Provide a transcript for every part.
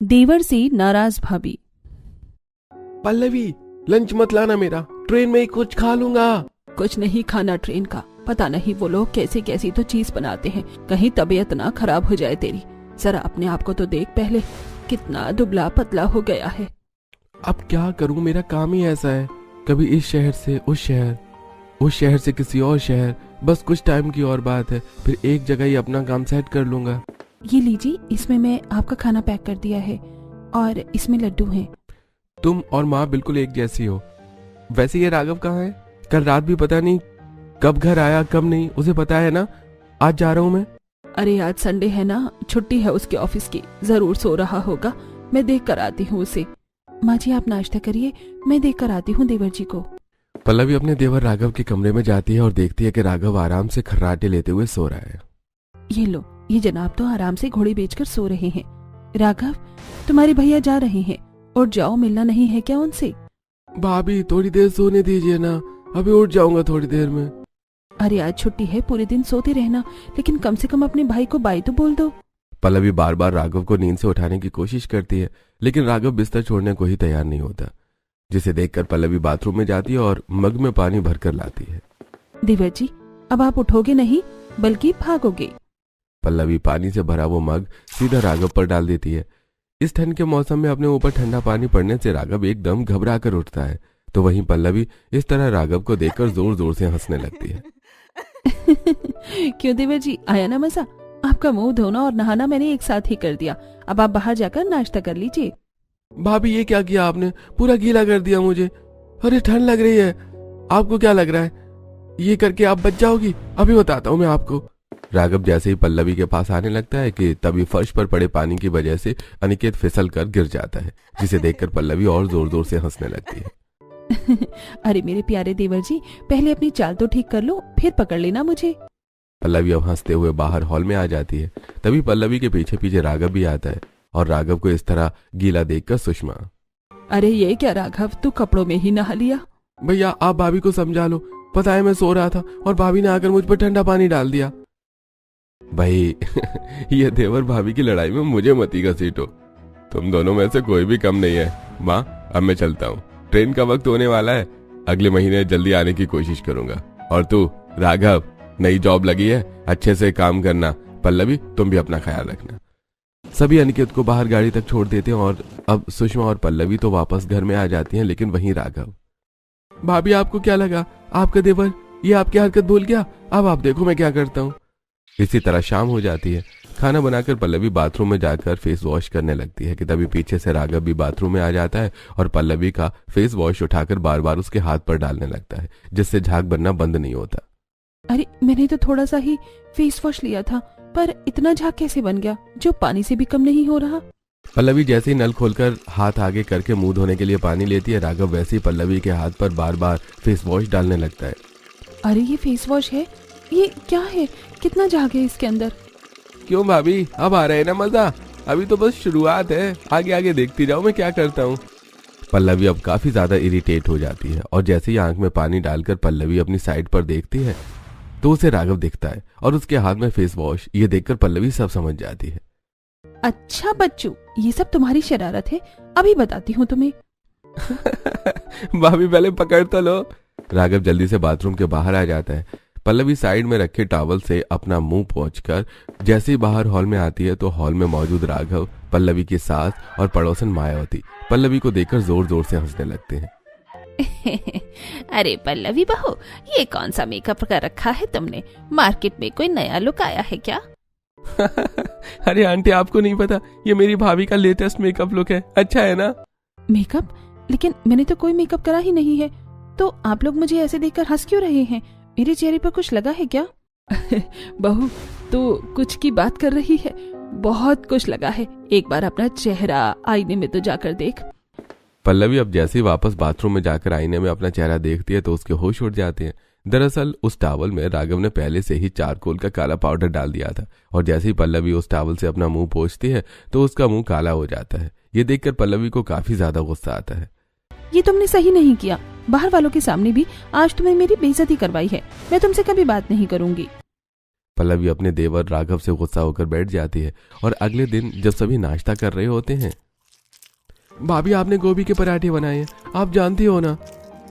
देवर से नाराज भाभी। पल्लवी, लंच मत लाना मेरा, ट्रेन में ही कुछ खा लूंगा। कुछ नहीं खाना ट्रेन का, पता नहीं वो लोग कैसी कैसी तो चीज बनाते हैं, कहीं तबीयत ना खराब हो जाए तेरी। जरा अपने आप को तो देख पहले, कितना दुबला पतला हो गया है। अब क्या करूं, मेरा काम ही ऐसा है, कभी इस शहर से उस शहर, उस शहर से किसी और शहर। बस कुछ टाइम की और बात है, फिर एक जगह ही अपना काम सेट कर लूंगा। ये लीजिए, इसमें मैं आपका खाना पैक कर दिया है और इसमें लड्डू हैं। तुम और माँ बिल्कुल एक जैसी हो। वैसे ये राघव कहाँ है? कल रात भी पता नहीं कब घर आया कब नहीं, उसे पता है ना आज जा रहा हूँ मैं। अरे आज संडे है ना, छुट्टी है उसके ऑफिस की, जरूर सो रहा होगा। मैं देख कर आती हूँ उसे। माँ जी आप नाश्ता करिए, मैं देख कर आती हूँ देवर जी को। पल्लवी अपने देवर राघव के कमरे में जाती है और देखती है कि राघव आराम से खर्राटे लेते हुए सो रहा है। ये लो, ये जनाब तो आराम से घोड़ी बेचकर सो रहे हैं। राघव, तुम्हारे भैया जा रहे हैं, और जाओ, मिलना नहीं है क्या उनसे? भाभी थोड़ी देर सोने दीजिए ना, अभी उठ जाऊंगा थोड़ी देर में। अरे आज छुट्टी है, पूरे दिन सोते रहना, लेकिन कम से कम अपने भाई को बाय तो बोल दो। पल्लवी बार बार राघव को नींद से उठाने की कोशिश करती है, लेकिन राघव बिस्तर छोड़ने को ही तैयार नहीं होता, जिसे देखकर पल्लवी बाथरूम में जाती है और मग में पानी भरकर लाती है। देवर जी, अब आप उठोगे नहीं बल्कि भागोगे। पल्लवी पानी से भरा वो मग सीधा राघव पर डाल देती है। इस ठंड के मौसम में अपने ऊपर ठंडा पानी पड़ने से राघव एकदम घबरा कर उठता है, तो वहीं पल्लवी इस तरह राघव को देखकर जोर जोर से हंसने लगती है। क्यों देवर जी, आया ना मजा? आपका मुंह धोना और नहाना मैंने एक साथ ही कर दिया। अब आप बाहर जाकर नाश्ता कर लीजिए। भाभी ये क्या किया आपने, पूरा गीला कर दिया मुझे। अरे ठंड लग रही है, आपको क्या लग रहा है ये करके आप बच जाओगी? अभी बताता हूँ मैं आपको। राघव जैसे ही पल्लवी के पास आने लगता है कि तभी फर्श पर पड़े पानी की वजह से अनिकेत फिसल कर गिर जाता है, जिसे देखकर पल्लवी और जोर जोर से हंसने लगती है। अरे मेरे प्यारे देवर जी, पहले अपनी चाल तो ठीक कर लो, फिर पकड़ लेना मुझे। पल्लवी अब हंसते हुए बाहर हॉल में आ जाती है। तभी पल्लवी के पीछे पीछे राघव भी आता है और राघव को इस तरह गीला देखकर सुषमा, अरे ये क्या राघव, तू कपड़ों में ही नहा लिया? भैया आप भाभी को समझा लो, पता है मैं सो रहा था और भाभी ने आकर मुझ पर ठंडा पानी डाल दिया। भाई ये देवर भाभी की लड़ाई में मुझे मती घसीटो, तुम दोनों में से कोई भी कम नहीं है। माँ अब मैं चलता हूँ, ट्रेन का वक्त होने वाला है, अगले महीने जल्दी आने की कोशिश करूंगा। और तू राघव, नई जॉब लगी है, अच्छे से काम करना। पल्लवी तुम भी अपना ख्याल रखना। सभी अनिकेत को बाहर गाड़ी तक छोड़ देते हैं और अब सुषमा और पल्लवी तो वापस घर में आ जाती हैं, लेकिन वहीं राघव। भाभी आपको क्या लगा, आपका देवर ये आपकी हरकत भूल गया? अब आप देखो मैं क्या करता हूँ। इसी तरह शाम हो जाती है। खाना बनाकर पल्लवी बाथरूम में जाकर फेस वॉश करने लगती है कि तभी पीछे से राघव भी बाथरूम में आ जाता है और पल्लवी का फेस वॉश उठाकर बार बार उसके हाथ पर डालने लगता है, जिससे झाग बनना बंद नहीं होता। अरे मैंने तो थोड़ा सा ही फेस वॉश लिया था, पर इतना झाग कैसे बन गया जो पानी से भी कम नहीं हो रहा? पल्लवी जैसे ही नल खोलकर हाथ आगे करके मुंह धोने के लिए पानी लेती है, राघव वैसे ही पल्लवी के हाथ पर बार बार फेस वॉश डालने लगता है। अरे ये फेस वॉश है, ये क्या है, कितना झाग है इसके अंदर? क्यों भाभी, अब आ रहा है ना मजा? अभी तो बस शुरुआत है, आगे आगे देखती जाओ मैं क्या करता हूँ। पल्लवी अब काफी ज्यादा इरिटेट हो जाती है और जैसे ही आंख में पानी डालकर पल्लवी अपनी साइड पर देखती है तो उसे राघव दिखता है और उसके हाथ में फेस वॉश। ये देखकर पल्लवी सब समझ जाती है। अच्छा बच्चू, ये सब तुम्हारी शरारत है, अभी बताती हूँ तुम्हें। भाभी पहले पकड़ तो लो। राघव जल्दी से बाथरूम के बाहर आ जाता है। पल्लवी साइड में रखे टॉवल से अपना मुंह पोंछकर जैसे ही बाहर हॉल में आती है तो हॉल में मौजूद राघव, पल्लवी की सास और पड़ोसन मायावती पल्लवी को देखकर जोर जोर से हंसने लगते हैं। अरे पल्लवी बहू, ये कौन सा मेकअप कर रखा है तुमने? मार्केट में कोई नया लुक आया है क्या? अरे आंटी आपको नहीं पता, ये मेरी भाभी का लेटेस्ट मेकअप लुक है, अच्छा है ना? मेकअप? लेकिन मैंने तो कोई मेकअप करा ही नहीं है, तो आप लोग मुझे ऐसे देखकर हंस क्यों रहे हैं? मेरे चेहरे पर कुछ लगा है क्या? बहू तो कुछ की बात कर रही है, बहुत कुछ लगा है, एक बार अपना चेहरा आईने में तो जाकर देख। पल्लवी अब जैसे ही वापस बाथरूम में जाकर आईने में अपना चेहरा देखती है तो उसके होश उड़ जाते हैं। दरअसल उस टॉवल में राघव ने पहले से ही चारकोल का काला पाउडर डाल दिया था और जैसे ही पल्लवी उस टॉवल से अपना मुंह पोंछती है तो उसका मुंह काला हो जाता है। ये देखकर पल्लवी को काफी ज्यादा गुस्सा आता है। ये तुमने सही नहीं किया, बाहर वालों के सामने भी आज तुमने मेरी बेइज्जती करवाई है, मैं तुमसे कभी बात नहीं करूंगी। पल्लवी अपने देवर राघव से गुस्सा होकर बैठ जाती है और अगले दिन जब सभी नाश्ता कर रहे होते हैं भाभी आपने गोभी के पराठे बनाए हैं, आप जानती हो ना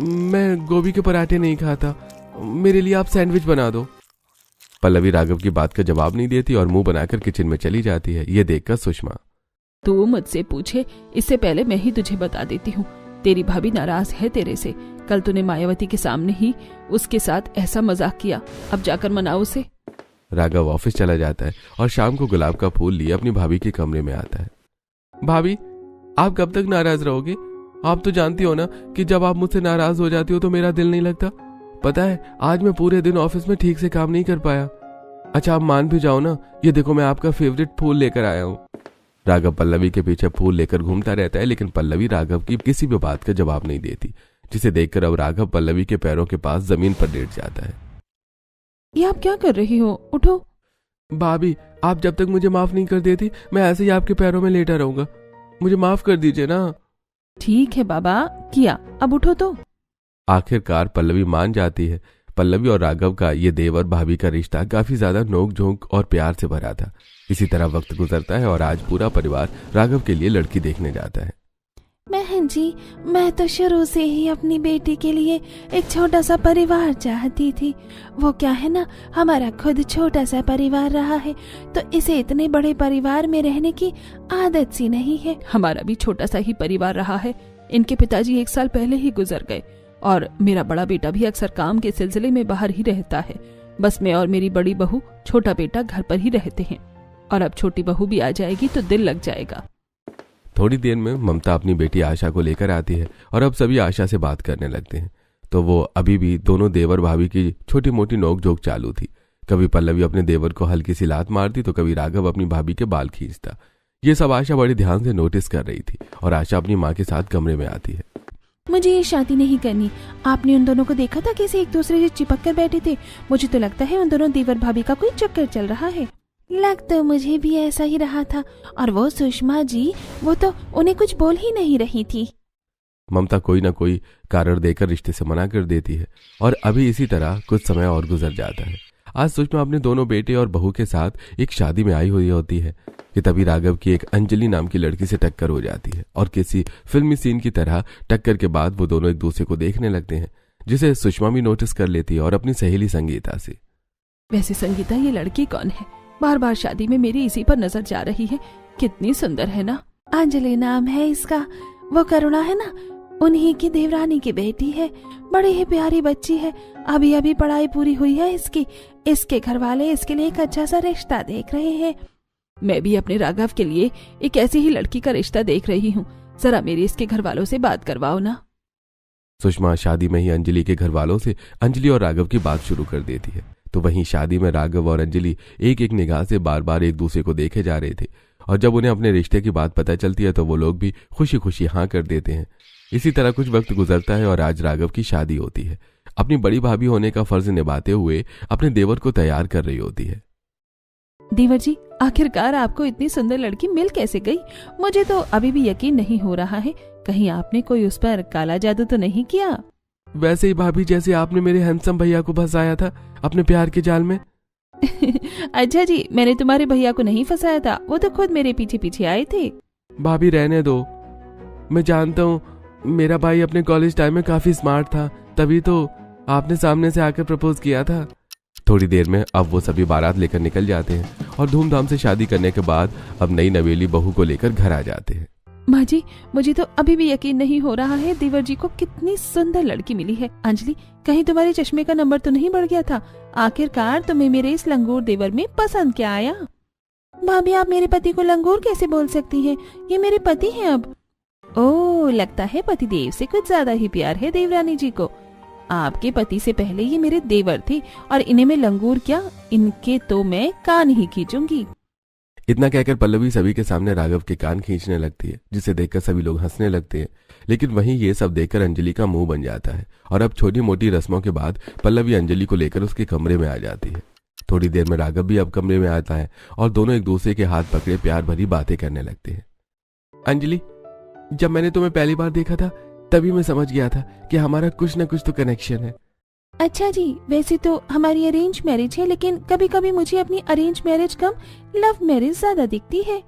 मैं गोभी के पराठे नहीं खाता, मेरे लिए आप सैंडविच बना दो। पल्लवी राघव की बात का जवाब नहीं देती और मुंह बनाकर किचन में चली जाती है। ये देखकर सुषमा, तू मुझसे पूछे इससे पहले मैं ही तुझे बता देती हूँ, तेरी भाभी नाराज है तेरे से। कल तूने मायावती के सामने ही उसके साथ ऐसा मजाक किया, अब जाकर मनाओ उसे। राघव ऑफिस चला जाता है और शाम को गुलाब का फूल लिए अपनी भाभी के कमरे में आता है। भाभी आप कब तक नाराज रहोगे? आप तो जानती हो ना कि जब आप मुझसे नाराज हो जाती हो तो मेरा दिल नहीं लगता। पता है आज मैं पूरे दिन ऑफिस में ठीक से काम नहीं कर पाया। अच्छा आप मान भी जाओ ना, ये देखो मैं आपका फेवरेट फूल लेकर आया हूँ। राघव पल्लवी के पीछे फूल लेकर घूमता रहता है, लेकिन पल्लवी राघव की किसी भी बात का जवाब नहीं देती, जिसे देखकर अब राघव पल्लवी के पैरों के पास जमीन पर लेट जाता है। ये आप क्या कर रही हो? उठो। भाभी आप जब तक मुझे माफ नहीं कर देती मैं ऐसे ही आपके पैरों में लेटा रहूंगा, मुझे माफ कर दीजिए ना। ठीक है बाबा, किया, अब उठो तो। आखिरकार पल्लवी मान जाती है। पल्लवी और राघव का ये देवर भाभी का रिश्ता काफी ज्यादा नोक झोंक और प्यार से भरा था। इसी तरह वक्त गुजरता है और आज पूरा परिवार राघव के लिए लड़की देखने जाता है। बहन जी, मैं तो शुरू से ही अपनी बेटी के लिए एक छोटा सा परिवार चाहती थी। वो क्या है ना, हमारा खुद छोटा सा परिवार रहा है, तो इसे इतने बड़े परिवार में रहने की आदत सी नहीं है। हमारा भी छोटा सा ही परिवार रहा है। इनके पिताजी 1 साल पहले ही गुजर गए और मेरा बड़ा बेटा भी अक्सर काम के सिलसिले में बाहर ही रहता है। बस मैं और मेरी बड़ी बहू, छोटा बेटा घर पर ही रहते हैं, और अब छोटी बहू भी आ जाएगी तो दिल लग जाएगा। थोड़ी देर में ममता अपनी बेटी आशा को लेकर आती है और अब सभी आशा से बात करने लगते हैं। तो वो अभी भी दोनों देवर भाभी की छोटी मोटी नोकझोंक चालू थी। कभी पल्लवी अपने देवर को हल्की सी लात मारती तो कभी राघव अपनी भाभी के बाल खींचता। ये सब आशा बड़े ध्यान से नोटिस कर रही थी और आशा अपनी माँ के साथ कमरे में आती है। मुझे ये शादी नहीं करनी। आपने उन दोनों को देखा था कैसे एक दूसरे से चिपक कर बैठे थे? मुझे तो लगता है उन दोनों देवर भाभी का कोई चक्कर चल रहा है। लग तो मुझे भी ऐसा ही रहा था। और वो सुषमा जी, वो तो उन्हें कुछ बोल ही नहीं रही थी। ममता कोई ना कोई कारण देकर रिश्ते से मना कर देती है और अभी इसी तरह कुछ समय और गुजर जाता है। आज सुषमा अपने दोनों बेटे और बहू के साथ एक शादी में आई हुई होती है कि तभी राघव की एक अंजलि नाम की लड़की से टक्कर हो जाती है और किसी फिल्मी सीन की तरह टक्कर के बाद वो दोनों एक दूसरे को देखने लगते हैं, जिसे सुषमा भी नोटिस कर लेती है और अपनी सहेली संगीता से। वैसे संगीता, ये लड़की कौन है? बार बार शादी में मेरी इसी पर नजर जा रही है। कितनी सुंदर है ना। अंजलि नाम है इसका। वो करुणा है ना, उन्हीं की देवरानी की बेटी है। बड़ी ही प्यारी बच्ची है। अभी अभी पढ़ाई पूरी हुई है इसकी। इसके घर वाले इसके लिए एक अच्छा सा रिश्ता देख रहे हैं। मैं भी अपने राघव के लिए एक ऐसी ही लड़की का रिश्ता देख रही हूँ। जरा मेरी इसके घर वालों से बात करवाओ ना। सुषमा शादी में ही अंजलि के घर वालों से अंजलि और राघव की बात शुरू कर देती है। तो वहीं शादी में राघव और अंजलि एक एक निगाह से बार बार एक दूसरे को देखे जा रहे थे और जब उन्हें अपने रिश्ते की बात पता चलती है तो वो लोग भी खुशी खुशी हाँ कर देते हैं। इसी तरह कुछ वक्त गुजरता है और आज राघव की शादी होती है। अपनी बड़ी भाभी होने का फर्ज निभाते हुए अपने देवर को तैयार कर रही होती है। देवर जी, आखिरकार आपको इतनी सुंदर लड़की मिल कैसे गई? मुझे तो अभी भी यकीन नहीं हो रहा है। कहीं आपने कोई उस पर काला जादू तो नहीं किया? वैसे ही भाभी जैसे आपने मेरे हैंडसम भैया को फंसाया था अपने प्यार के जाल में। अच्छा जी, मैंने तुम्हारे भैया को नहीं फंसाया था, वो तो खुद मेरे पीछे पीछे आए थे। भाभी रहने दो, मैं जानता हूँ मेरा भाई अपने कॉलेज टाइम में काफी स्मार्ट था, तभी तो आपने सामने से आकर प्रपोज किया था। थोड़ी देर में अब वो सभी बारात लेकर निकल जाते हैं और धूमधाम से शादी करने के बाद अब नई नवेली बहू को लेकर घर आ जाते हैं। माँ जी, मुझे तो अभी भी यकीन नहीं हो रहा है देवर जी को कितनी सुंदर लड़की मिली है। अंजलि, कहीं तुम्हारे चश्मे का नंबर तो नहीं बढ़ गया था? आखिरकार तुम्हें मेरे इस लंगूर देवर में पसंद क्या आया? भाभी, आप मेरे पति को लंगूर कैसे बोल सकती हैं? ये मेरे पति हैं अब। ओह, लगता है पतिदेव से कुछ ज्यादा ही प्यार है देवरानी जी को। आपके पति से पहले ये मेरे देवर थे और इन्हें मैं लंगूर क्या, इनके तो मैं कान ही खींचूंगी। इतना कहकर पल्लवी सभी के सामने राघव के कान खींचने लगती है, जिसे देखकर सभी लोग हंसने लगते हैं। लेकिन वहीं ये सब देखकर अंजलि का मुंह बन जाता है और अब छोटी मोटी रस्मों के बाद पल्लवी अंजलि को लेकर उसके कमरे में आ जाती है। थोड़ी देर में राघव भी अब कमरे में आता है और दोनों एक दूसरे के हाथ पकड़े प्यार भरी बातें करने लगते हैं। अंजलि, जब मैंने तुम्हें पहली बार देखा था तभी मैं समझ गया था कि हमारा कुछ न कुछ तो कनेक्शन है। अच्छा जी, वैसे तो हमारी अरेंज मैरिज है, लेकिन कभी कभी मुझे अपनी अरेंज मैरिज कम लव मैरिज ज्यादा दिखती है।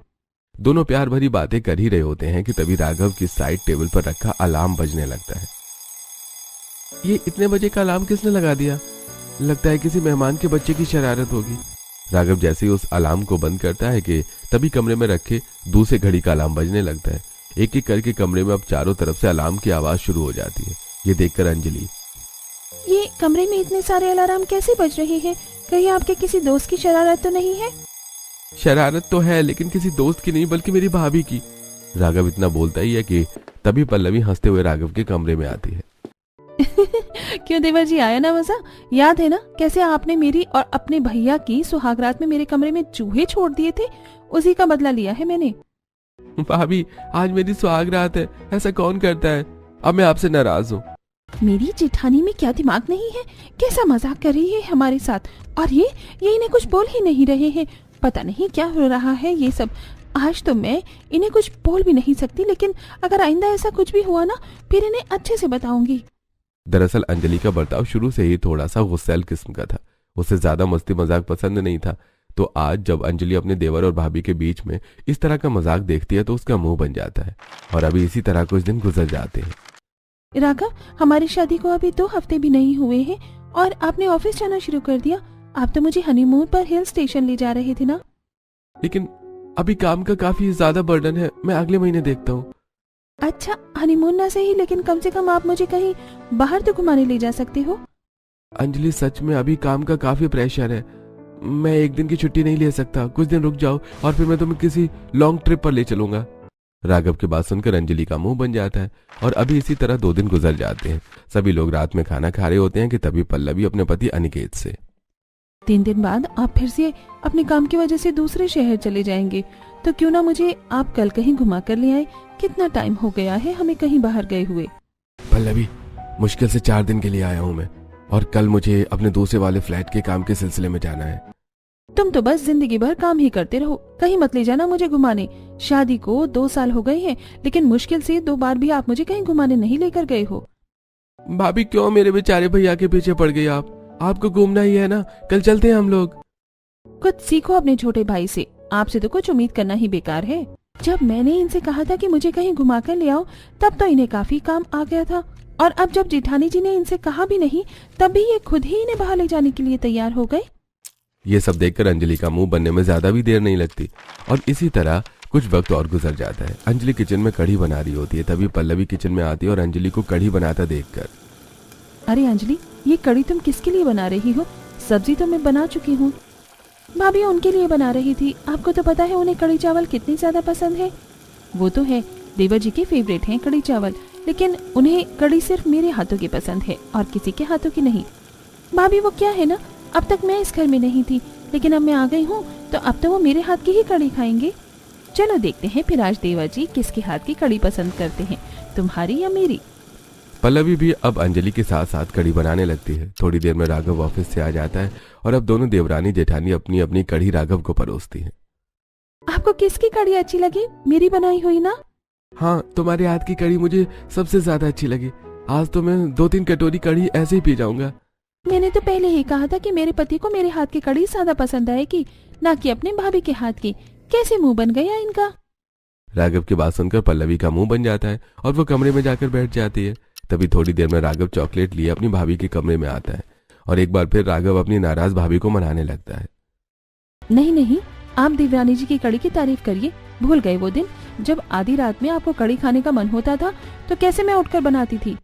दोनों प्यार भरी बातें कर ही रहे होते हैं कि तभी राघव की साइड टेबल पर रखा अलार्म बजने लगता है। ये इतने बजे का अलार्म किसने लगा दिया? लगता है किसी मेहमान के बच्चे की शरारत होगी। राघव जैसे ही उस अलार्म को बंद करता है कि तभी कमरे में रखे दूसरे घड़ी का अलार्म बजने लगता है। एक एक करके कमरे में अब चारों तरफ से अलार्म की आवाज शुरू हो जाती है। ये देखकर अंजलि, ये कमरे में इतने सारे अलार्म कैसे बज रहे हैं? कहीं आपके किसी दोस्त की शरारत तो नहीं है? शरारत तो है लेकिन किसी दोस्त की नहीं बल्कि मेरी भाभी की। राघव इतना बोलता ही है कि तभी पल्लवी हंसते हुए राघव के कमरे में आती है। क्यों देवर जी, आया ना मजा? याद है ना कैसे आपने मेरी और अपने भैया की सुहागरात में मेरे कमरे में चूहे छोड़ दिए थे? उसी का बदला लिया है मैंने। भाभी, आज मेरी सुहागरात है, ऐसा कौन करता है? अब मैं आपसे नाराज हूँ। मेरी जेठानी में क्या दिमाग नहीं है? कैसा मजाक कर रही है हमारे साथ? और ये इन्हें कुछ बोल ही नहीं रहे हैं। पता नहीं क्या हो रहा है ये सब। आज तो मैं इन्हें कुछ बोल भी नहीं सकती, लेकिन अगर आइंदा ऐसा कुछ भी हुआ ना, फिर इन्हें अच्छे से बताऊंगी। दरअसल अंजलि का बर्ताव शुरू से ही थोड़ा सा गुस्सैल किस्म का था। उसे ज्यादा मस्ती मजाक पसंद नहीं था। तो आज जब अंजलि अपने देवर और भाभी के बीच में इस तरह का मजाक देखती है तो उसका मुंह बन जाता है। और अभी इसी तरह कुछ दिन गुजर जाते हैं। राघव, हमारी शादी को अभी 2 हफ्ते भी नहीं हुए हैं और आपने ऑफिस जाना शुरू कर दिया। आप तो मुझे हनीमून पर हिल स्टेशन ले जा रहे थे ना? लेकिन अभी काम का काफी ज्यादा बर्डन है, मैं अगले महीने देखता हूँ। अच्छा, हनीमून ना सही, लेकिन कम से कम आप मुझे कहीं बाहर तो घुमाने ले जा सकते हो। अंजलि, सच में अभी काम का काफी प्रेशर है। मैं एक दिन की छुट्टी नहीं ले सकता। कुछ दिन रुक जाओ और फिर मैं तुम्हें किसी लॉन्ग ट्रिप पर ले चलूंगा। राघव की बात सुनकर अंजलि का मुंह बन जाता है। और अभी इसी तरह 2 दिन गुजर जाते हैं। सभी लोग रात में खाना खा रहे होते हैं कि तभी पल्लवी अपने पति अनिकेत से, 3 दिन बाद आप फिर से अपने काम की वजह से दूसरे शहर चले जाएंगे, तो क्यों ना मुझे आप कल कहीं घुमा कर ले आए? कितना टाइम हो गया है हमें कहीं बाहर गए हुए। पल्लवी, मुश्किल से 4 दिन के लिए आया हूँ मैं, और कल मुझे अपने दूसरे वाले फ्लैट के काम के सिलसिले में जाना है। तुम तो बस जिंदगी भर काम ही करते रहो, कहीं मत ले जाना मुझे घुमाने। शादी को 2 साल हो गए हैं, लेकिन मुश्किल से 2 बार भी आप मुझे कहीं घुमाने नहीं लेकर गए हो। भाभी, क्यों मेरे बेचारे भैया के पीछे पड़ गई आप? आपको घूमना ही है ना, कल चलते हैं हम लोग। कुछ सीखो अपने छोटे भाई से, आपसे तो कुछ उम्मीद करना ही बेकार है। जब मैंने इनसे कहा था कि मुझे कहीं घुमा कर ले आओ, तब तो इन्हें काफी काम आ गया था, और अब जब जेठानी जी ने इनसे कहा भी नहीं, तब भी ये खुद ही इन्हें बाहर ले जाने के लिए तैयार हो गए। ये सब देखकर अंजलि का मुंह बनने में ज्यादा भी देर नहीं लगती, और इसी तरह कुछ वक्त और गुजर जाता है। अंजलि किचन में कढ़ी बना रही होती है। तभी पल्लवी किचन में आती है और अंजलि को कढ़ी बनाता देखकर, अरे अंजलि, ये कढ़ी तुम किसके लिए बना रही हो? सब्जी तो मैं बना चुकी हूँ। भाभी उनके लिए बना रही थी। आपको तो पता है उन्हें कढ़ी चावल कितनी ज्यादा पसंद है। वो तो है, देवर जी के फेवरेट हैं कढ़ी चावल, लेकिन उन्हें कढ़ी सिर्फ मेरे हाथों की पसंद है और किसी के हाथों की नहीं। भाभी वो क्या है ना, अब तक मैं इस घर में नहीं थी, लेकिन अब मैं आ गई हूँ तो अब तो वो मेरे हाथ की ही कढ़ी खाएंगे। चलो देखते हैं फिर आज देवर जी किसके हाथ की कढ़ी पसंद करते हैं, तुम्हारी या मेरी। पल्लवी भी अब अंजलि के साथ साथ कढ़ी बनाने लगती है। थोड़ी देर में राघव ऑफिस से आ जाता है और अब दोनों देवरानी जेठानी अपनी अपनी कढ़ी राघव को परोसती हैं। आपको किसकी कढ़ी अच्छी लगी? मेरी बनाई हुई ना? हाँ, तुम्हारे हाथ की कढ़ी मुझे सबसे ज्यादा अच्छी लगी। आज तो मैं 2-3 कटोरी कढ़ी ऐसे ही पी जाऊंगा। मैंने तो पहले ही कहा था कि मेरे पति को मेरे हाथ की कढ़ी ज्यादा पसंद आएगी, ना कि अपने भाभी के हाथ की। कैसे मुंह बन गया इनका? राघव की बात सुनकर पल्लवी का मुंह बन जाता है और वो कमरे में जाकर बैठ जाती है। तभी थोड़ी देर में राघव चॉकलेट लिए अपनी भाभी के कमरे में आता है और एक बार फिर राघव अपनी नाराज भाभी को मनाने लगता है। नहीं नहीं, आप देवरानी जी की कढ़ी की तारीफ करिए। भूल गए वो दिन जब आधी रात में आपको कढ़ी खाने का मन होता था तो कैसे मैं उठकर बनाती थी।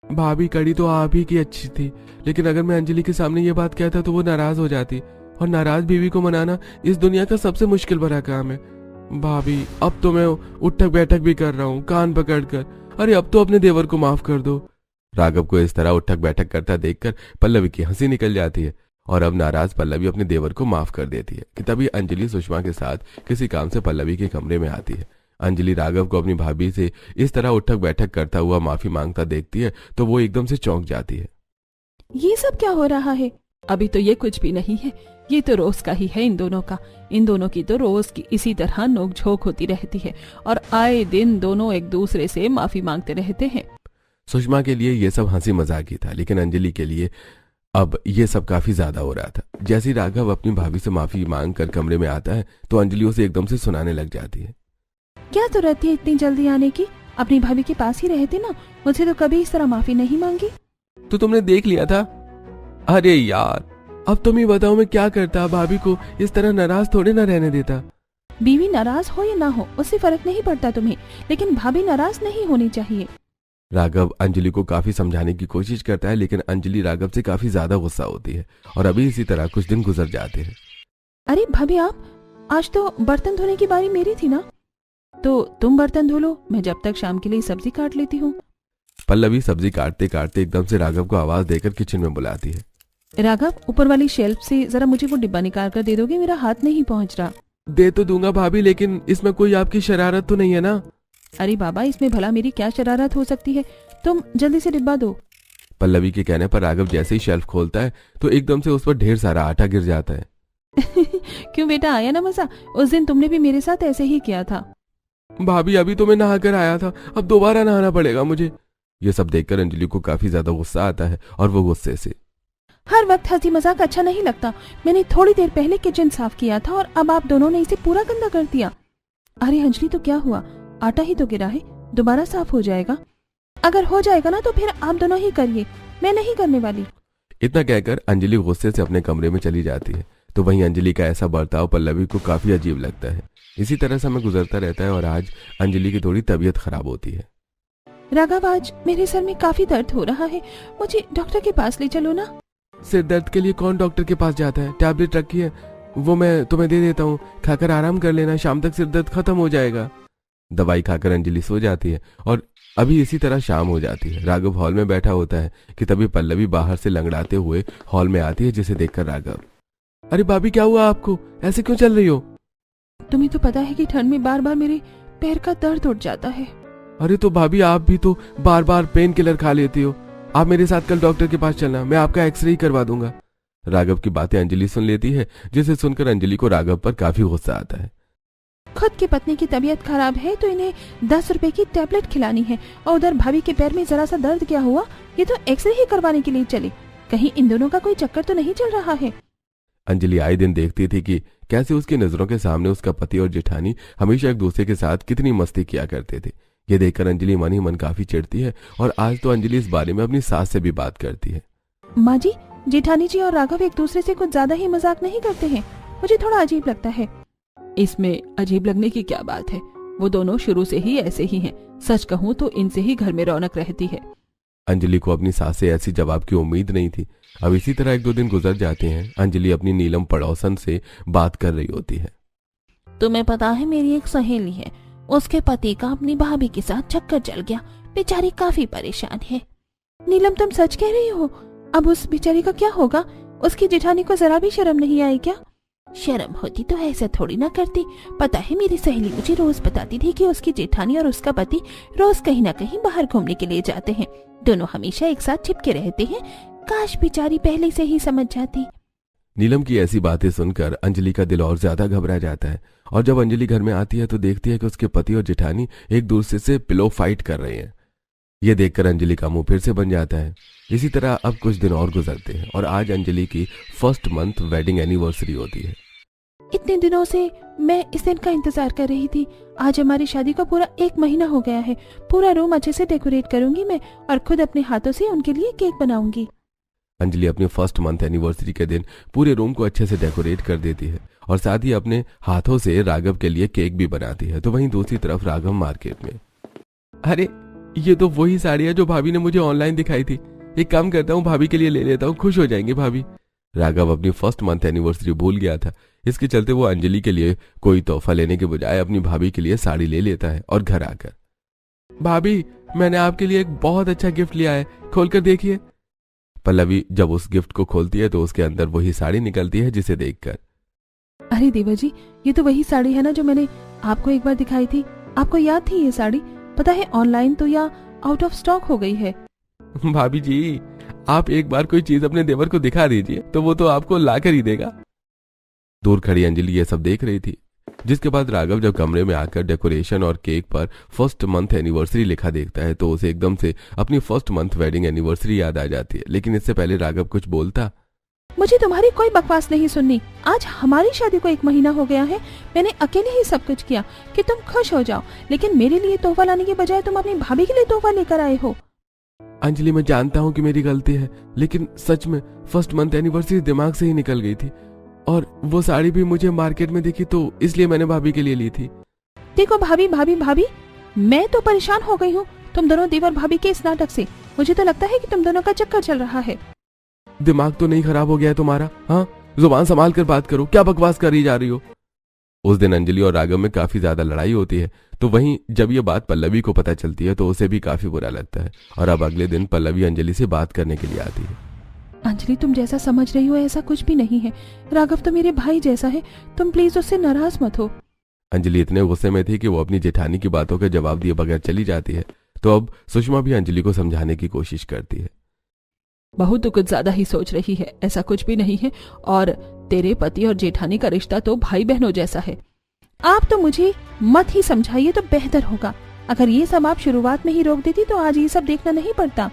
भाभी, कढ़ी तो आप ही की अच्छी थी, लेकिन अगर मैं अंजलि के सामने ये बात कहता तो वो नाराज हो जाती, और नाराज बीवी को मनाना इस दुनिया का सबसे मुश्किल भरा काम है। भाभी, अब तो मैं उठक बैठक भी कर रहा हूँ कान पकड़कर। अरे अब तो अपने देवर को माफ कर दो। राघव को इस तरह उठक बैठक करता देखकर पल्लवी की हंसी निकल जाती है और अब नाराज पल्लवी अपने देवर को माफ कर देती है कि तभी अंजलि सुषमा के साथ किसी काम से पल्लवी के कमरे में आती है। अंजलि राघव को अपनी भाभी से इस तरह उठक बैठक करता हुआ माफी मांगता देखती है तो वो एकदम से चौंक जाती है। ये सब क्या हो रहा है? अभी तो ये कुछ भी नहीं है, ये तो रोज का ही है इन दोनों का। इन दोनों की तो रोज की इसी तरह नोकझोंक होती रहती है और आए दिन दोनों एक दूसरे से माफी मांगते रहते हैं। सुषमा के लिए ये सब हंसी मजाक ही था, लेकिन अंजलि के लिए अब ये सब काफी ज्यादा हो रहा था। जैसे ही राघव अपनी भाभी से माफी मांग कर कमरे में आता है तो अंजलि उसे एकदम से सुनाने लग जाती है। क्या जरूरत थी इतनी जल्दी आने की? अपनी भाभी के पास ही रहते ना, मुझे तो कभी इस तरह माफी नहीं मांगी। तो तुमने देख लिया था। अरे यार, अब तुम ही बताओ मैं क्या करता, भाभी को इस तरह नाराज थोड़े ना रहने देता। बीवी नाराज हो या ना हो उससे फर्क नहीं पड़ता तुम्हें, लेकिन भाभी नाराज नहीं होनी चाहिए। राघव अंजलि को काफी समझाने की कोशिश करता है, लेकिन अंजलि राघव से काफी ज्यादा गुस्सा होती है और अभी इसी तरह कुछ दिन गुजर जाते हैं। अरे भाभी, आप आज तो बर्तन धोने की बारी मेरी थी ना, तो तुम बर्तन धो लो, मैं जब तक शाम के लिए सब्जी काट लेती हूँ। पल्लवी सब्जी काटते काटते एकदम से राघव को आवाज देकर किचन में बुलाती है। राघव, ऊपर वाली शेल्फ से जरा मुझे वो डिब्बा निकाल कर दे दोगे, मेरा हाथ नहीं पहुँच रहा। दे तो दूंगा भाभी, लेकिन इसमें कोई आपकी शरारत तो नहीं है ना? अरे बाबा, इसमें भला मेरी क्या शरारत हो सकती है, तुम जल्दी से डिब्बा दो। पल्लवी के कहने पर राघव जैसे ही शेल्फ खोलता है तो एकदम से उस पर ढेर सारा आटा गिर जाता है। क्यों बेटा, आया ना मजा? उस दिन तुमने भी मेरे साथ ऐसे ही किया था। भाभी अभी तो मैं नहा कर आया था, अब दोबारा नहाना पड़ेगा मुझे। ये सब देखकर अंजलि को काफी ज्यादा गुस्सा आता है और वो गुस्से से, हर वक्त हंसी मजाक अच्छा नहीं लगता। मैंने थोड़ी देर पहले किचन साफ किया था और अब आप दोनों ने इसे पूरा गंदा कर दिया। अरे अंजलि, तो क्या हुआ, आटा ही तो गिरा है, दोबारा साफ हो जाएगा। अगर हो जाएगा ना तो फिर आप दोनों ही करिए, मैं नहीं करने वाली। इतना कहकर अंजलि गुस्से से अपने कमरे में चली जाती है। तो वहीं अंजलि का ऐसा बर्ताव पल्लवी को काफी अजीब लगता है। इसी तरह समय गुजरता रहता है और आज अंजलि की थोड़ी तबीयत खराब होती है। राघव, आज मेरे सर में काफी दर्द हो रहा है, मुझे डॉक्टर के पास ले चलो ना। सिर दर्द के लिए कौन डॉक्टर के पास जाता है? टैबलेट रखी है, वो मैं तुम्हें दे देता हूँ, खाकर आराम कर लेना, शाम तक सिर दर्द खत्म हो जाएगा। दवाई खाकर अंजलि सो जाती है और अभी इसी तरह शाम हो जाती है। राघव हॉल में बैठा होता है कि तभी पल्लवी बाहर से लंगड़ाते हुए हॉल में आती है, जिसे देखकर राघव, अरे भाभी क्या हुआ आपको, ऐसे क्यों चल रही हो? तुम्हें तो पता है कि ठंड में बार बार मेरे पैर का दर्द उठ जाता है। अरे तो भाभी आप भी तो बार बार पेन किलर खा लेती हो, आप मेरे साथ कल डॉक्टर के पास चलना, मैं आपका एक्सरे ही करवा दूंगा। राघव की बातें अंजलि सुन लेती है, जिसे सुनकर अंजलि को राघव पर काफी गुस्सा आता है। खुद की पत्नी की तबीयत खराब है तो इन्हें 10 रुपए की टैबलेट खिलानी है, और उधर भाभी के पैर में जरा सा दर्द क्या हुआ, ये तो एक्सरे ही करवाने के लिए चले। कहीं इन दोनों का कोई चक्कर तो नहीं चल रहा है। अंजलि आए दिन देखती थी कि कैसे उसकी नजरों के सामने उसका पति और जेठानी हमेशा एक दूसरे के साथ कितनी मस्ती किया करते थे। ये देखकर अंजलि मन ही मन काफी चिढ़ती है और आज तो अंजलि इस बारे में अपनी सास से भी बात करती है। माँ जी, जेठानी जी और राघव एक दूसरे से कुछ ज्यादा ही मजाक नहीं करते हैं, मुझे थोड़ा अजीब लगता है। इसमें अजीब लगने की क्या बात है, वो दोनों शुरू से ही ऐसे ही हैं। सच कहूँ तो इनसे ही घर में रौनक रहती है। अंजलि को अपनी सास से ऐसी जवाब की उम्मीद नहीं थी। अब इसी तरह 1-2 दिन गुजर जाते हैं। अंजलि अपनी नीलम पड़ोसन से बात कर रही होती है। तुम्हें पता है, मेरी एक सहेली है, उसके पति का अपनी भाभी के साथ चक्कर चल गया, बेचारी काफी परेशान है। नीलम, तुम सच कह रही हो? अब उस बेचारी का क्या होगा? उसकी जेठानी को जरा भी शर्म नहीं आई क्या? शर्म होती तो ऐसा थोड़ी ना करती। पता है, मेरी सहेली मुझे रोज बताती थी कि उसकी जेठानी और उसका पति रोज कहीं ना कहीं बाहर घूमने के लिए जाते हैं, दोनों हमेशा एक साथ चिपके रहते हैं। काश बेचारी पहले से ही समझ जाती। नीलम की ऐसी बातें सुनकर अंजलि का दिल और ज्यादा घबरा जाता है और जब अंजलि घर में आती है तो देखती है कि उसके पति और जेठानी एक दूसरे से पिलो फाइट कर रहे हैं। ये देखकर अंजलि का मुंह फिर से बन जाता है। इसी तरह अब कुछ दिन और गुजरते हैं और आज अंजलि की फर्स्ट मंथ वेडिंग एनिवर्सरी होती है। इतने दिनों से मैं इस दिन का इंतजार कर रही थी। आज हमारी शादी को पूरा 1 महीना हो गया है। पूरा रूम अच्छे से डेकोरेट करूंगी मैं और खुद अपने हाथों से उनके लिए केक बनाऊंगी। अंजलि अपनी फर्स्ट मंथ एनिवर्सरी के दिन पूरे रूम को अच्छे से डेकोरेट कर देती है और साथ ही अपने हाथों से राघव के लिए केक भी बनाती है। तो वहीं दूसरी तरफ राघव मार्केट में, अरे ये तो वही साड़ी है जो भाभी ने मुझे ऑनलाइन दिखाई थी, एक काम करता हूँ भाभी के लिए ले लेता हूँ, खुश हो जाएंगे भाभी। राघव अपनी फर्स्ट मंथ एनिवर्सरी भूल गया था, इसके चलते वो अंजलि के लिए कोई तोहफा लेने के बजाय अपनी भाभी के लिए साड़ी ले लेता है और घर आकर, भाभी मैंने आपके लिए एक बहुत अच्छा गिफ्ट लिया है, खोलकर देखिए। पल्लवी जब उस गिफ्ट को खोलती है तो उसके अंदर वही साड़ी निकलती है, जिसे देखकर, अरे देवा जी, ये तो वही साड़ी है ना जो मैंने आपको एक बार दिखाई थी। आपको याद थी ये साड़ी? पता है ऑनलाइन तो या आउट ऑफ स्टॉक हो गई है। भाभी जी, आप एक बार कोई चीज अपने देवर को दिखा दीजिए तो वो तो आपको ला कर ही देगा। दूर खड़ी अंजलि ये सब देख रही थी, जिसके बाद राघव जब कमरे में आकर डेकोरेशन और केक पर फर्स्ट मंथ एनिवर्सरी लिखा देखता है तो उसे एकदम से अपनी फर्स्ट मंथ वेडिंग एनिवर्सरी याद आ जाती है। लेकिन इससे पहले राघव कुछ बोलता, मुझे तुम्हारी कोई बकवास नहीं सुननी। आज हमारी शादी को 1 महीना हो गया है, मैंने अकेले ही सब कुछ किया कि तुम खुश हो जाओ, लेकिन मेरे लिए तोहफा लाने के बजाय तुम अपनी भाभी के लिए तोहफा लेकर आए हो। अंजलि, मैं जानता हूँ कि मेरी गलती है, लेकिन सच में फर्स्ट मंथ एनिवर्सरी दिमाग से ही निकल गई थी, और वो साड़ी भी मुझे मार्केट में दिखी तो इसलिए मैंने भाभी के लिए ली थी। देखो भाभी भाभी भाभी, मैं तो परेशान हो गई हूँ तुम दोनों देवर भाभी के इस नाटक से। मुझे तो लगता है कि तुम दोनों का चक्कर चल रहा है। दिमाग तो नहीं खराब हो गया है तुम्हारा? हाँ, जुबान संभाल कर बात करो, क्या बकवास कर जा रही हो? उस दिन अंजलि और राघव में काफी ज्यादा लड़ाई होती है। तो वहीं जब ये बात पल्लवी को पता चलती है तो उसे भी काफी बुरा लगता है, और अब अगले दिन पल्लवी अंजलि से बात करने के लिए आती है। अंजलि, तुम जैसा समझ रही हो ऐसा कुछ भी नहीं है। राघव तो मेरे भाई जैसा है, तुम प्लीज उससे नाराज मत हो। अंजलि इतने गुस्से में थी कि वो अपनी जेठानी की बातों का जवाब दिए बगैर चली जाती है। तो अब सुषमा भी अंजलि को समझाने की कोशिश करती है। बहू तो कुछ ज्यादा ही सोच रही है, ऐसा कुछ भी नहीं है, और तेरे पति और जेठानी का रिश्ता तो भाई बहनों जैसा है। आप तो मुझे मत ही समझाइए तो बेहतर होगा। अगर ये सब आप शुरुआत में ही रोक देती तो आज ये सब देखना नहीं पड़ता।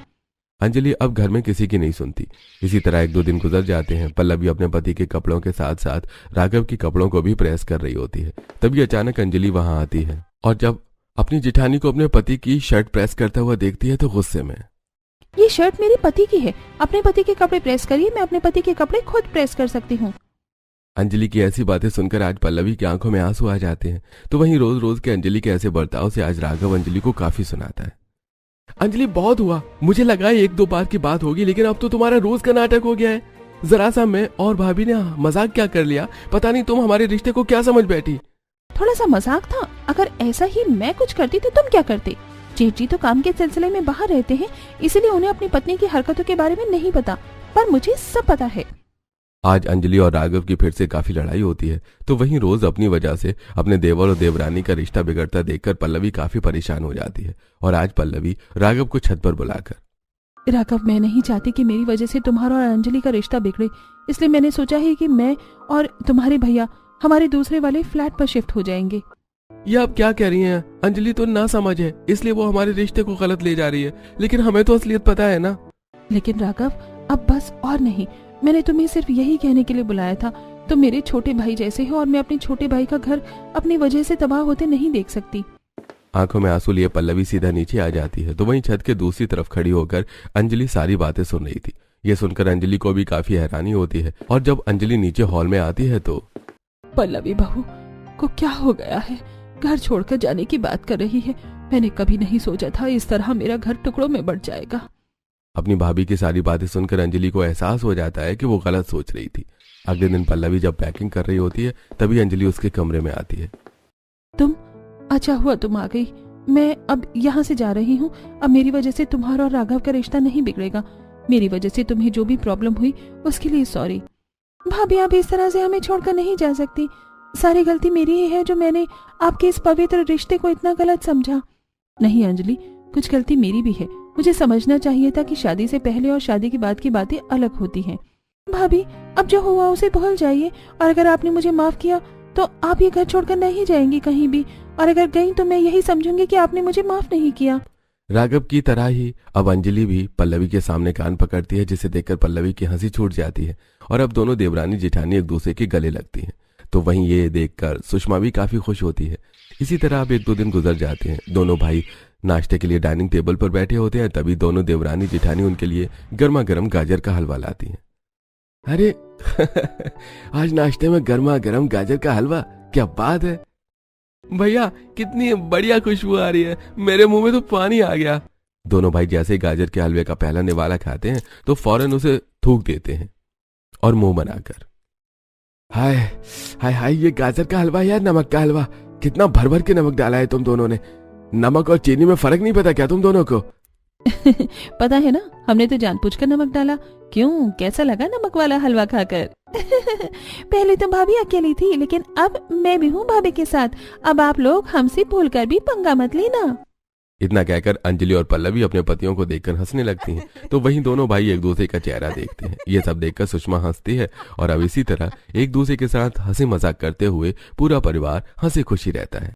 अंजलि अब घर में किसी की नहीं सुनती। इसी तरह 1-2 दिन गुजर जाते हैं। पल्लवी अपने पति के कपड़ों के साथ साथ राघव के कपड़ों को भी प्रेस कर रही होती है। तभी अचानक अंजलि वहां आती है, और जब अपनी जेठानी को अपने पति की शर्ट प्रेस करता हुआ देखती है तो गुस्से में, ये शर्ट मेरे पति की है, अपने पति के कपड़े प्रेस करिए, मैं अपने पति के कपड़े खुद प्रेस कर सकती हूँ। अंजलि की ऐसी बातें सुनकर आज पल्लवी की आंखों में आंसू आ जाते हैं। तो वहीं रोज रोज के अंजलि के ऐसे बर्ताव से आज राघव अंजलि को काफी सुनाता है। अंजलि, बहुत हुआ, मुझे लगा 1-2 बार की बात होगी, लेकिन अब तो तुम्हारा रोज का नाटक हो गया है। जरा सा मैं और भाभी ने मजाक क्या कर लिया, पता नहीं तुम हमारे रिश्ते को क्या समझ बैठी। थोड़ा सा मजाक था, अगर ऐसा ही मैं कुछ करती तो तुम क्या करते? जेठ जी तो काम के सिलसिले में बाहर रहते हैं, इसलिए उन्हें अपनी पत्नी की हरकतों के बारे में नहीं पता, पर मुझे सब पता है। आज अंजलि और राघव की फिर से काफी लड़ाई होती है। तो वहीं रोज अपनी वजह से अपने देवर और देवरानी का रिश्ता बिगड़ता देखकर पल्लवी काफी परेशान हो जाती है। और आज पल्लवी राघव को छत पर बुलाकर, राघव, मैं नहीं चाहती कि मेरी वजह से तुम्हारा और अंजलि का रिश्ता बिगड़े, इसलिए मैंने सोचा है कि मैं और तुम्हारे भैया हमारे दूसरे वाले फ्लैट पर शिफ्ट हो जाएंगे। ये आप क्या कह रही हैं? अंजलि तो ना समझ है, इसलिए वो हमारे रिश्ते को गलत ले जा रही है, लेकिन हमें तो असलियत पता है ना। लेकिन राघव, अब बस और नहीं, मैंने तुम्हें सिर्फ यही कहने के लिए बुलाया था। तुम मेरे छोटे भाई जैसे हो और मैं अपने छोटे भाई का घर अपनी वजह से तबाह होते नहीं देख सकती। आंखों में आंसू लिए पल्लवी सीधा नीचे आ जाती है। तो वहीं छत के दूसरी तरफ खड़ी होकर अंजलि सारी बातें सुन रही थी। ये सुनकर अंजलि को भी काफी हैरानी होती है, और जब अंजलि नीचे हॉल में आती है तो, पल्लवी बहू को क्या हो गया है? घर छोड़कर जाने की बात कर रही है। मैंने कभी नहीं सोचा था इस तरह मेरा घर टुकड़ों में बंट जाएगा। अपनी भाभी की सारी बातें सुनकर अंजलि को एहसास हो जाता है कि वो गलत सोच रही थी। अगले दिन पल्लवी जब पैकिंग कर रही होती है तभी अंजलि उसके कमरे में आती है। तुम, अच्छा हुआ तुम आ गई। मैं अब यहाँ से जा रही हूँ। अब मेरी वजह से तुम्हारा और राघव का रिश्ता नहीं बिगड़ेगा। मेरी वजह से तुम्हें जो भी प्रॉब्लम हुई उसके लिए सॉरी। भाभी, आप इस तरह से हमें छोड़कर नहीं जा सकती। सारी गलती मेरी ही है जो मैंने आपके इस पवित्र रिश्ते को इतना गलत समझा। नहीं अंजलि, कुछ गलती मेरी भी है। मुझे समझना चाहिए था कि शादी से पहले और शादी के बाद की बातें अलग होती हैं। भाभी, अब जो हुआ उसे भूल जाइए, और अगर आपने मुझे माफ किया तो आप ये घर छोड़कर नहीं जाएंगी कहीं भी, और अगर गई तो मैं यही समझूंगी कि आपने मुझे माफ नहीं किया। राघव की तरह ही अब अंजलि भी पल्लवी के सामने कान पकड़ती है, जिसे देखकर पल्लवी की हंसी छूट जाती है, और अब दोनों देवरानी जेठानी एक दूसरे के गले लगती हैं। तो वहीं ये देखकर सुषमा भी काफी खुश होती है। इसी तरह अब 1-2 दिन गुजर जाते हैं। दोनों भाई नाश्ते के लिए डाइनिंग टेबल पर बैठे होते हैं। तभी दोनों देवरानी जेठानी उनके लिए गर्मा गर्म गाजर का हलवा लाती हैं। अरे आज नाश्ते में गर्मा गर्म गाजर का हलवा, क्या बात है भैया, कितनी बढ़िया खुशबू आ रही है, मेरे मुंह में तो पानी आ गया। दोनों भाई जैसे गाजर के हलवे का पहला निवाला खाते हैं तो फौरन उसे थूक देते हैं और मुंह बनाकर, हाय हाय हाय, ये गाजर का हलवा या नमक का हलवा, कितना भर भर के नमक डाला है तुम दोनों ने। नमक और चीनी में फर्क नहीं पता क्या तुम दोनों को? पता है ना, हमने तो जानबूझकर नमक डाला। क्यों, कैसा लगा नमक वाला हलवा खाकर? पहले तो भाभी अकेली थी, लेकिन अब मैं भी हूँ भाभी के साथ। अब आप लोग हमसे भूलकर भी पंगा मत लेना। इतना कहकर अंजलि और पल्लवी अपने पतियों को देखकर हंसने लगती हैं। तो वहीं दोनों भाई एक दूसरे का चेहरा देखते हैं। ये सब देखकर सुषमा हंसती है, और अब इसी तरह एक दूसरे के साथ हंसी मजाक करते हुए पूरा परिवार हंसी खुशी रहता है।